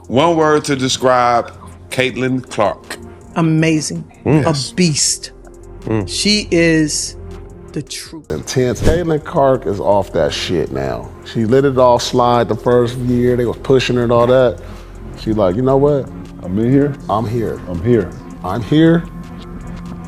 One word to describe Caitlin Clark. Amazing. Yes. A beast. She is the truth. Intense. Caitlin Clark is off that shit now. She let it all slide the first year. They was pushing her and all that. She like, you know what? I'm in here. I'm here. I'm here. I'm here.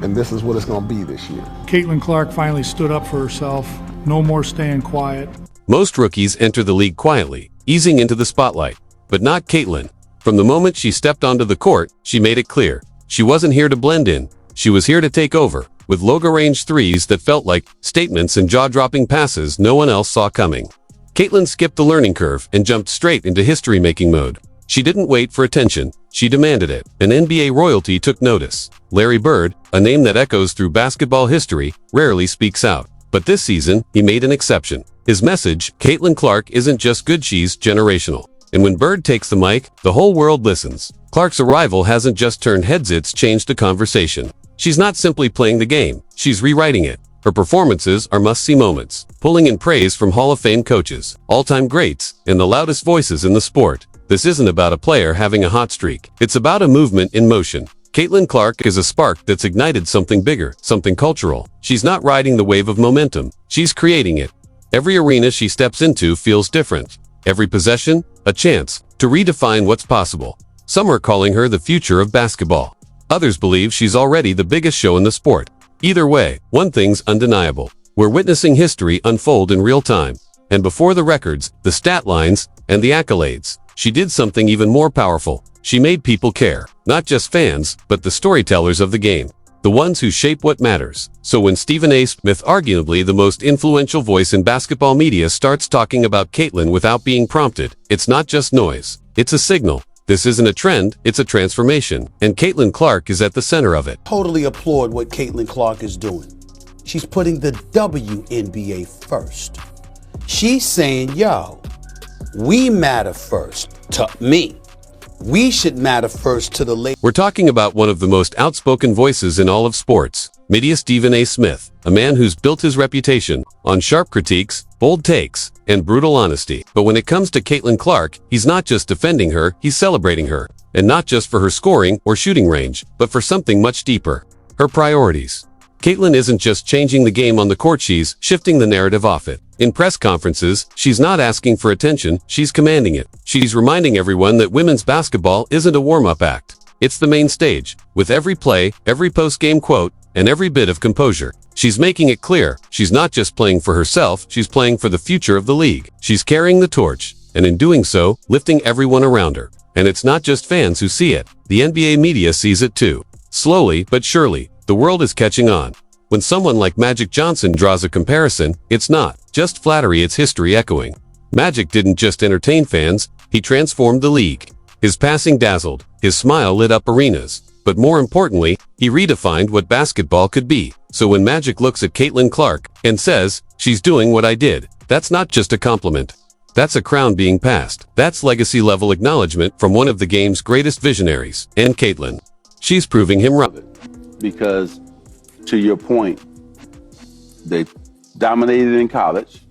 And this is what it's going to be this year. Caitlin Clark finally stood up for herself. No more staying quiet. Most rookies enter the league quietly, easing into the spotlight. But not Caitlin. From the moment she stepped onto the court, she made it clear. She wasn't here to blend in. She was here to take over, with logo-range threes that felt like statements and jaw-dropping passes no one else saw coming. Caitlin skipped the learning curve and jumped straight into history-making mode. She didn't wait for attention. She demanded it. An NBA royalty took notice. Larry Bird, a name that echoes through basketball history, rarely speaks out. But this season, he made an exception. His message, Caitlin Clark isn't just good, she's generational. And when Bird takes the mic, the whole world listens. Clark's arrival hasn't just turned heads, it's changed the conversation. She's not simply playing the game, she's rewriting it. Her performances are must-see moments, pulling in praise from Hall of Fame coaches, all-time greats, and the loudest voices in the sport. This isn't about a player having a hot streak. It's about a movement in motion. Caitlin Clark is a spark that's ignited something bigger, something cultural. She's not riding the wave of momentum, she's creating it. Every arena she steps into feels different. Every possession, a chance to redefine what's possible. Some are calling her the future of basketball. Others believe she's already the biggest show in the sport. Either way, one thing's undeniable. We're witnessing history unfold in real time. And before the records, the stat lines, and the accolades, she did something even more powerful. She made people care. Not just fans, but the storytellers of the game. The ones who shape what matters. So when Stephen A. Smith, arguably the most influential voice in basketball media, starts talking about Caitlin without being prompted, it's not just noise. It's a signal. This isn't a trend, it's a transformation. And Caitlin Clark is at the center of it. Totally applaud what Caitlin Clark is doing. She's putting the WNBA first. She's saying, yo, we matter first to me. We should matter first to the ladies. We're talking about one of the most outspoken voices in all of sports, media Stephen A. Smith, a man who's built his reputation on sharp critiques, bold takes, and brutal honesty. But when it comes to Caitlin Clark, he's not just defending her, he's celebrating her. And not just for her scoring or shooting range, but for something much deeper. Her priorities. Caitlin isn't just changing the game on the court, she's shifting the narrative off it. In press conferences, she's not asking for attention, she's commanding it. She's reminding everyone that women's basketball isn't a warm-up act. It's the main stage. With every play, every post-game quote, and every bit of composure. She's making it clear, she's not just playing for herself, she's playing for the future of the league. She's carrying the torch, and in doing so, lifting everyone around her. And it's not just fans who see it. The NBA media sees it too. Slowly but surely, the world is catching on. When someone like Magic Johnson draws a comparison, it's not just flattery, it's history echoing. Magic didn't just entertain fans, he transformed the league. His passing dazzled, his smile lit up arenas. But more importantly, he redefined what basketball could be. So when Magic looks at Caitlin Clark and says, she's doing what I did, that's not just a compliment. That's a crown being passed. That's legacy-level acknowledgement from one of the game's greatest visionaries. And Caitlin, she's proving him right. Because, to your point, they dominated in college.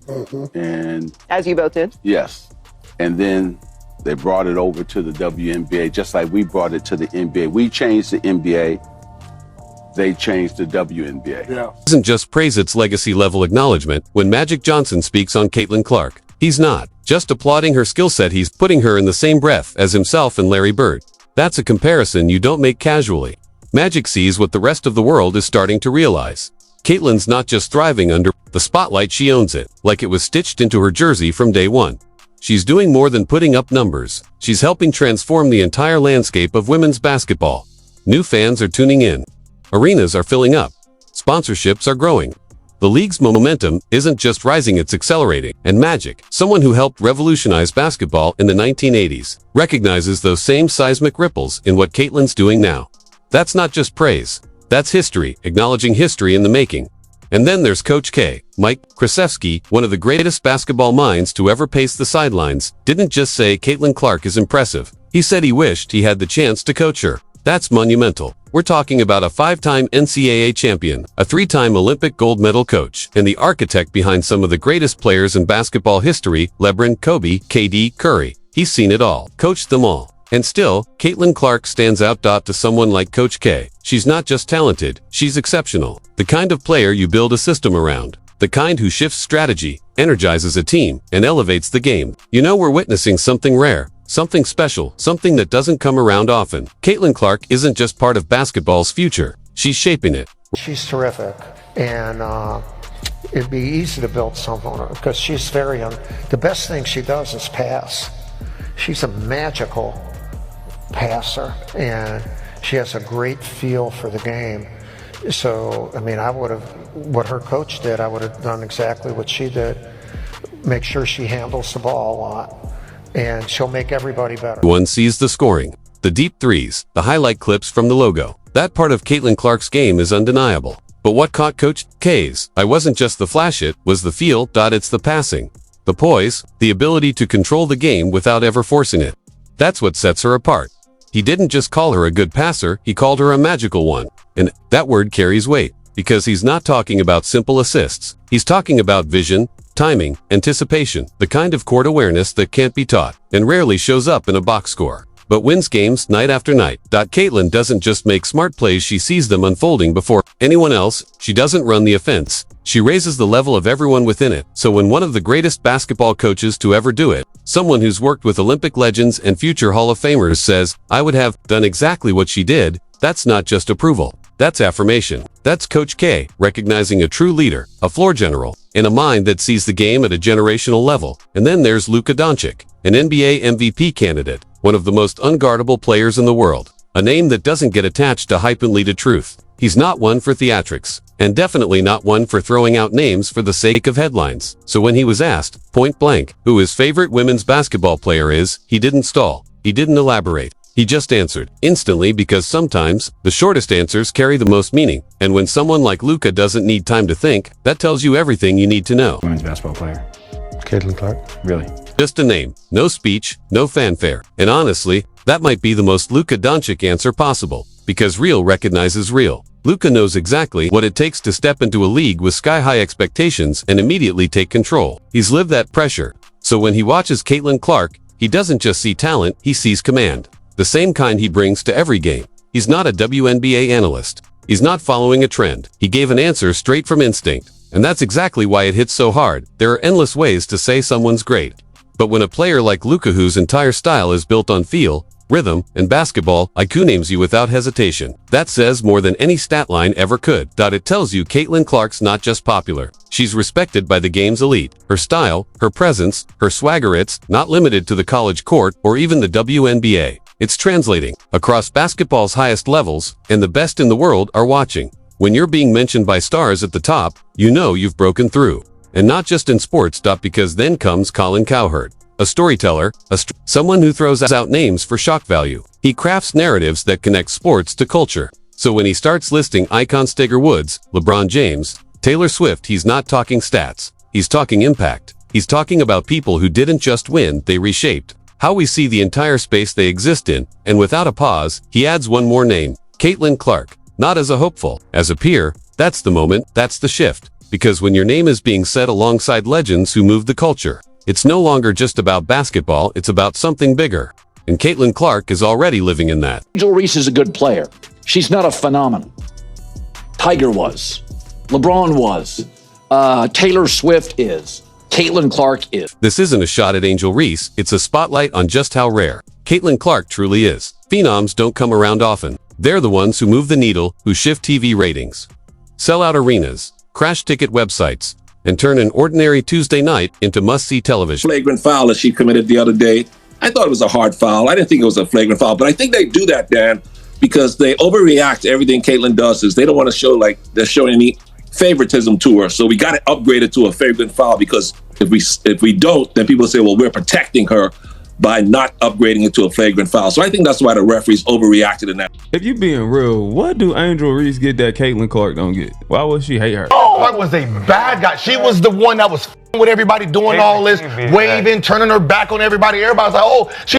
And as you both did. Yes. And then they brought it over to the WNBA, just like we brought it to the NBA. We changed the NBA. They changed the WNBA. Yeah. Doesn't just praise its legacy-level acknowledgement. When Magic Johnson speaks on Caitlin Clark, he's not just applauding her skill set, he's putting her in the same breath as himself and Larry Bird. That's a comparison you don't make casually. Magic sees what the rest of the world is starting to realize. Caitlin's not just thriving under the spotlight, she owns it, like it was stitched into her jersey from day one. She's doing more than putting up numbers. She's helping transform the entire landscape of women's basketball. New fans are tuning in. Arenas are filling up. Sponsorships are growing. The league's momentum isn't just rising, it's accelerating. And Magic, someone who helped revolutionize basketball in the 1980s, recognizes those same seismic ripples in what Caitlin's doing now. That's not just praise. That's history, acknowledging history in the making. And then there's Coach K. Mike Krzyzewski, one of the greatest basketball minds to ever pace the sidelines, didn't just say Caitlin Clark is impressive. He said he wished he had the chance to coach her. That's monumental. We're talking about a 5-time NCAA champion, a 3-time Olympic gold medal coach, and the architect behind some of the greatest players in basketball history, LeBron, Kobe, KD, Curry. He's seen it all, coached them all. And still, Caitlin Clark stands out. To someone like Coach K, she's not just talented, she's exceptional. The kind of player you build a system around. The kind who shifts strategy, energizes a team, and elevates the game. You know, we're witnessing something rare, something special, something that doesn't come around often. Caitlin Clark isn't just part of basketball's future, she's shaping it. She's terrific, and it'd be easy to build something on her because she's very young. The best thing she does is pass. She's a magical passer, and she has a great feel for the game. So, I mean, what her coach did, I would have done exactly what she did. Make sure she handles the ball a lot, and she'll make everybody better. One sees the scoring, the deep threes, the highlight clips from the logo. That part of Caitlin Clark's game is undeniable. But what caught Coach K's eye wasn't just the flash, it was the feel. It's the passing, the poise, the ability to control the game without ever forcing it. That's what sets her apart. He didn't just call her a good passer, he called her a magical one. And that word carries weight, because he's not talking about simple assists. He's talking about vision, timing, anticipation, the kind of court awareness that can't be taught, and rarely shows up in a box score, but wins games night after night. Caitlin doesn't just make smart plays, she sees them unfolding before anyone else. She doesn't run the offense, she raises the level of everyone within it. So when one of the greatest basketball coaches to ever do it, someone who's worked with Olympic legends and future Hall of Famers, says, "I would have done exactly what she did," that's not just approval. That's affirmation. That's Coach K, recognizing a true leader, a floor general, and a mind that sees the game at a generational level. And then there's Luka Doncic, an NBA MVP candidate, one of the most unguardable players in the world, a name that doesn't get attached to hype and lead to truth. He's not one for theatrics, and definitely not one for throwing out names for the sake of headlines. So when he was asked, point blank, who his favorite women's basketball player is, he didn't stall, he didn't elaborate. He just answered instantly, because sometimes the shortest answers carry the most meaning. And when someone like Luka doesn't need time to think, that tells you everything you need to know. Women's basketball player. Caitlin Clark. Really? Just a name, no speech, no fanfare. And honestly, that might be the most Luka Doncic answer possible, because real recognizes real. Luka knows exactly what it takes to step into a league with sky-high expectations and immediately take control. He's lived that pressure. So when he watches Caitlin Clark, he doesn't just see talent, he sees command. The same kind he brings to every game. He's not a WNBA analyst. He's not following a trend. He gave an answer straight from instinct. And that's exactly why it hits so hard. There are endless ways to say someone's great. But when a player like Luka, whose entire style is built on feel, rhythm, and basketball IQ, names you without hesitation, that says more than any stat line ever could. It tells you Caitlin Clark's not just popular. She's respected by the game's elite. Her style, her presence, her swagger, it's not limited to the college court or even the WNBA. It's translating across basketball's highest levels, and the best in the world are watching. When you're being mentioned by stars at the top, you know you've broken through. And not just in sports. Because then comes Colin Cowherd, a storyteller, someone who throws out names for shock value. He crafts narratives that connect sports to culture. So when he starts listing icons, Tiger Woods, LeBron James, Taylor Swift, he's not talking stats. He's talking impact. He's talking about people who didn't just win, they reshaped how we see the entire space they exist in. And without a pause, he adds one more name, Caitlin Clark. Not as a hopeful, as a peer. That's the moment, that's the shift. Because when your name is being said alongside legends who moved the culture, it's no longer just about basketball, it's about something bigger. And Caitlin Clark is already living in that. Angel Reese is a good player. She's not a phenomenon. Tiger was. LeBron was. Taylor Swift is. Caitlin Clark is. This isn't a shot at Angel Reese, it's a spotlight on just how rare Caitlin Clark truly is. Phenoms don't come around often. They're the ones who move the needle, who shift TV ratings, sell out arenas, crash ticket websites, and turn an ordinary Tuesday night into must-see television. Flagrant foul that she committed the other day. I thought it was a hard foul. I didn't think it was a flagrant foul, but I think they do that, Dan, because they overreact to everything Caitlin does. Is they don't want to show like they're showing any favoritism to her. So we got to upgrade it to a flagrant foul, because if we don't, then people say, well, we're protecting her by not upgrading it to a flagrant foul. So I think that's why the referees overreacted in that. If you being real, what do Angel Reese get that Caitlin Clark don't get? Why would she hate her? Clark was a bad guy. She was the one that was with everybody, doing all this, waving, turning her back on everybody. Everybody's like, oh, she